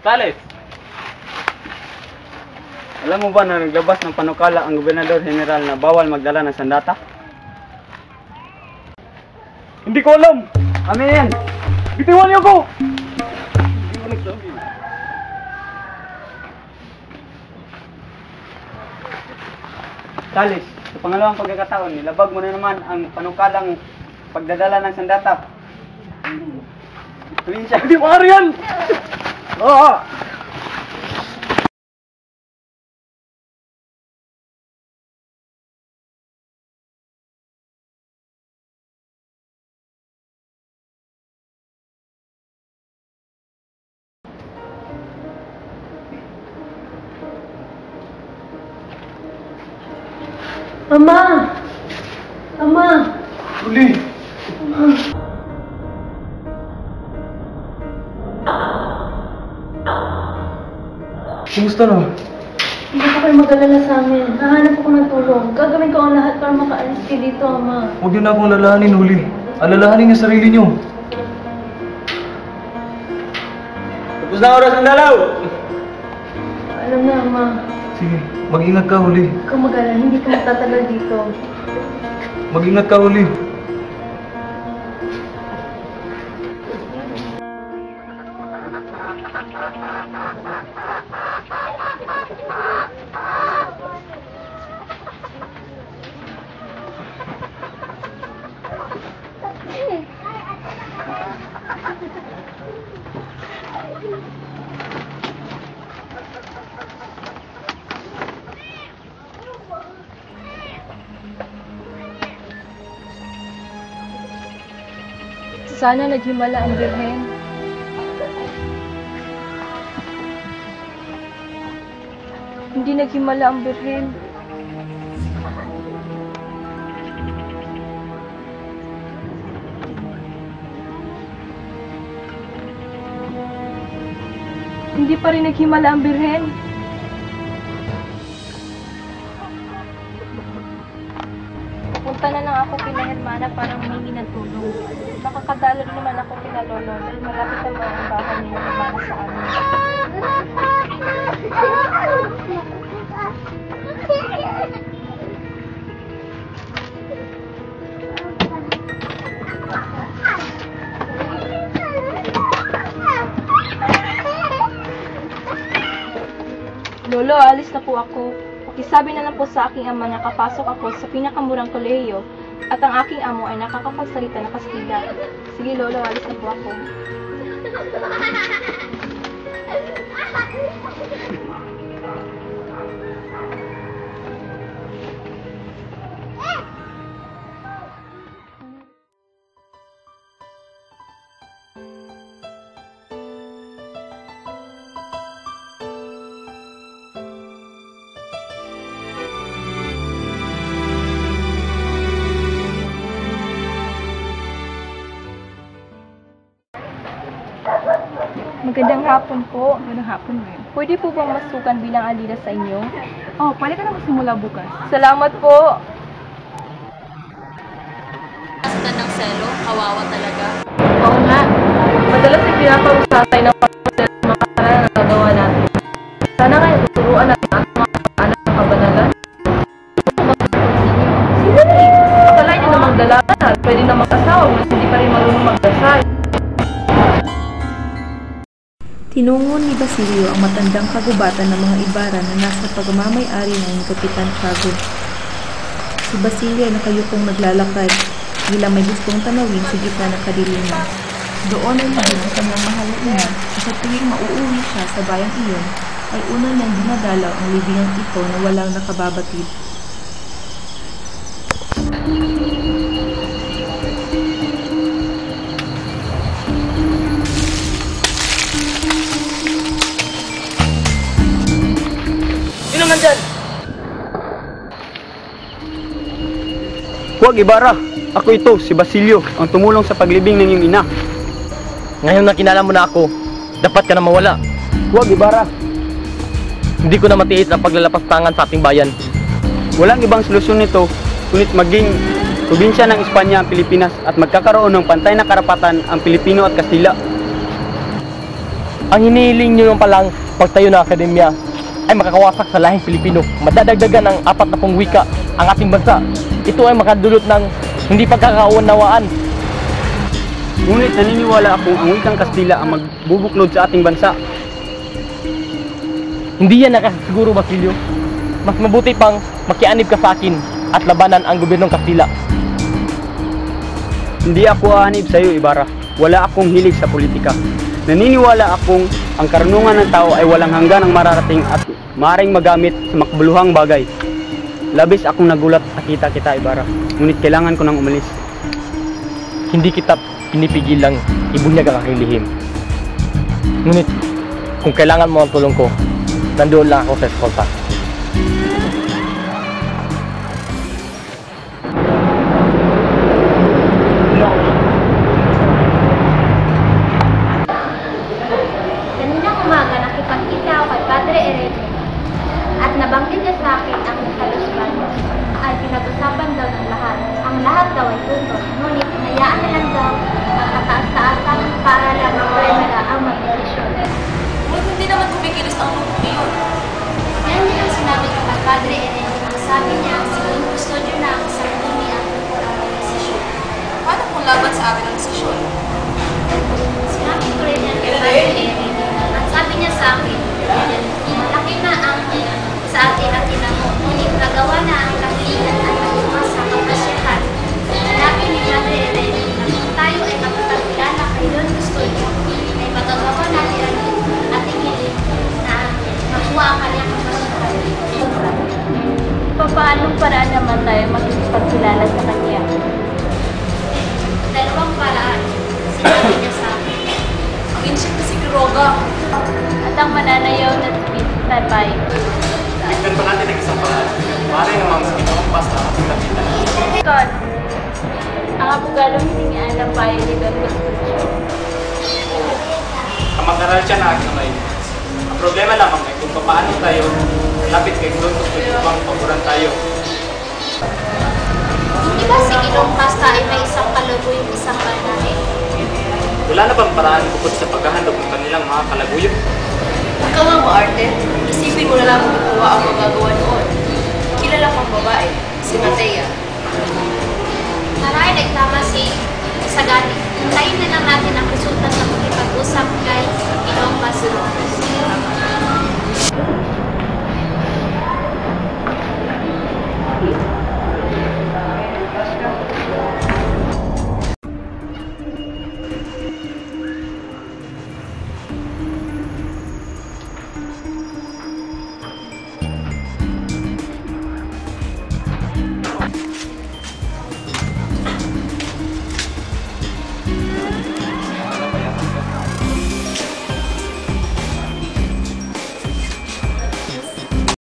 Salis! Alam mo ba na naglabas ng panukala ang Gobernador General na bawal magdala ng sandata? Hindi ko alam! Amin yan! Bitiwan niyo ko! Hindi mo nagsabi. Salis, sa pangalawang pagkakataon, nilabag mo na naman ang panukalang pagdadala ng sandata. Tuwin siya, di maaari yan! Oo! Ama! Ama! Uli! Kumusta na? Hindi ko kayo mag-alala sa amin. Hahanap ako ng tulong. Gagawin ko ang lahat para makaalis kayo dito, Ama. Huwag niyo na akong alalahanin, Uli. Alalahanin niyo sarili niyo. Tapos na oras ng dalaw! Alam na, Ama. Sige, mag-ingat ka, Uli. Huwag kang mag-alala. Hindi ka magtatagal dito. Mag-ingat ka, Uli. Sana naghimala ang Birhen. Hindi naghimala ang Birhen. Hindi pa rin naghimala ang Birhen. Punta na lang ako kina Hermana para humingi ng tulong. Makakadalo rin naman ako kina Lolo dahil malapit naman ang bahay ni Hermana sa amin. Lolo, alis na po ako. Pakisabi na lang po sa aking ama na kapasok ako sa pinakamurang kolehiyo at ang aking amo ay nakakapagsalita ng Kastila. Sige, Lolo, alis na po ako. Magandang hapon po. Magandang hapon rin. Pwede po bang masukan bilang alila sa inyo? Oh, pwede ka na magsimula bukas. Salamat po. Basta ng selo, kawawa talaga. Oo nga. Madalas ay pinapag-usapay ng pagkakas ng mga kasalanan na nagawa natin. Sana ngayon tuturuan natin ang mga anak ng kabanalan. Akalain niyo namang dalaga na pwede na mag-asawa ngunit hindi pa rin marunong magdasal. Tinungon ni Basilio ang matandang kagubatan ng mga Ibarra na nasa pagmamay-ari ng Kapitan Tiago. Si Basilio ay nakayukong naglalakad, bilang may gustong tanawin sa gitna ng kadiliman. Doon ay mahal ang kanyang mahal na ina at sa tuwing mauuwi siya sa bayang iyon, ay una niyang dinadalaw ang libingang ito na walang nakababatid. Nandyan! Huwag, Ibarra! Ako ito, si Basilio, ang tumulong sa paglibing ng iyong ina. Ngayon na kinala mo na ako, dapat ka na mawala. Huwag, Ibarra! Hindi ko na matiis ang paglalapastangan sa ating bayan. Walang ibang solusyon nito, kundi maging probinsya ng Espanya ang Pilipinas at magkakaroon ng pantay na karapatan ang Pilipino at Kastila. Ang hinihiling nyo yung palang pagtayo ng akademya ay makakawasak sa lahing Pilipino. Madadagdagan ng 40 wika ang ating bansa. Ito ay makadulot ng hindi pagkakaunawaan. Ngunit naniniwala akong ang wikang Kastila ang magbubuklod sa ating bansa. Hindi yan nakasiguro, Basilio. Mas mabuti pang makianib ka sa akin at labanan ang gobyernong Kastila. Hindi ako aanib sa iyo, Ibarra. Wala akong hilig sa politika. Naniniwala akong ang karunungan ng tao ay walang hanggan ang mararating at maaaring magamit sa makabuluhang bagay. Labis akong nagulat nakita kita, Ibarra. Ngunit kailangan ko nang umalis. Hindi kita pinipigilang ibunyag ang aking lihim. Ngunit, kung kailangan mo ang tulong ko, nandoon lang ako sa eskolta. Kaninang umaga nakipagkita ako kay Padre Heredia at nabanggit niya sa akin ang kalusban ay pinag-usapan daw ng lahat. Ang lahat daw ay tutol, ngunit hinayaan na lang daw ang kataas-taasan para lang magpapala ang magdesisyon. Hindi naman kumikilos ang mundo yun. Yan din ang sinabi ko kay Padre Heredia. Sabi niya, siguro gusto niyo na ang isang dumi ang magdesisyon. Paano kung laban sa amin ang desisyon? Sinabi ko rin yan kay Padre Heredia. At sabi niya sa akin, malaki na ang sa atin at ina mo, ngunit nagawa na ang kahilingan at nagbukas sa kapasyahan. Sinabi ni Padre Heredia na kung tayo ay makapagkilala kay Don Custodio, ay magagawa natin ang ating hiling na makuha ang kanyang kapasyahan. Paanong paraan naman tayo makikipagkilala sa kanya? Dalawang paraan, sinabi niya sa akin. Ang insip na si Quiroga. At ang mananayaw na si Tatay. Tignan pa natin ang isang paraan. Pare namang sa itong pasta at kapita. God, ang abugalong hiningaan ng bayan ni Don Custodio. Kamag-aral siya na aking kamay. Ang problema lamang ay kung paano tayo lapit kay Don Custodio upang paboran tayo. Hindi ba si Ginoong Pasta ay may isang kalaguyong isang banay? Wala na bang paraan bukod sa paghahandog ng kanilang mga kalaguyo? Huwag ka nga maarte. Isipin mo na lang kung kuha ang magagawa noon. Kilala kang babae, si Matea. Maray, nagtama si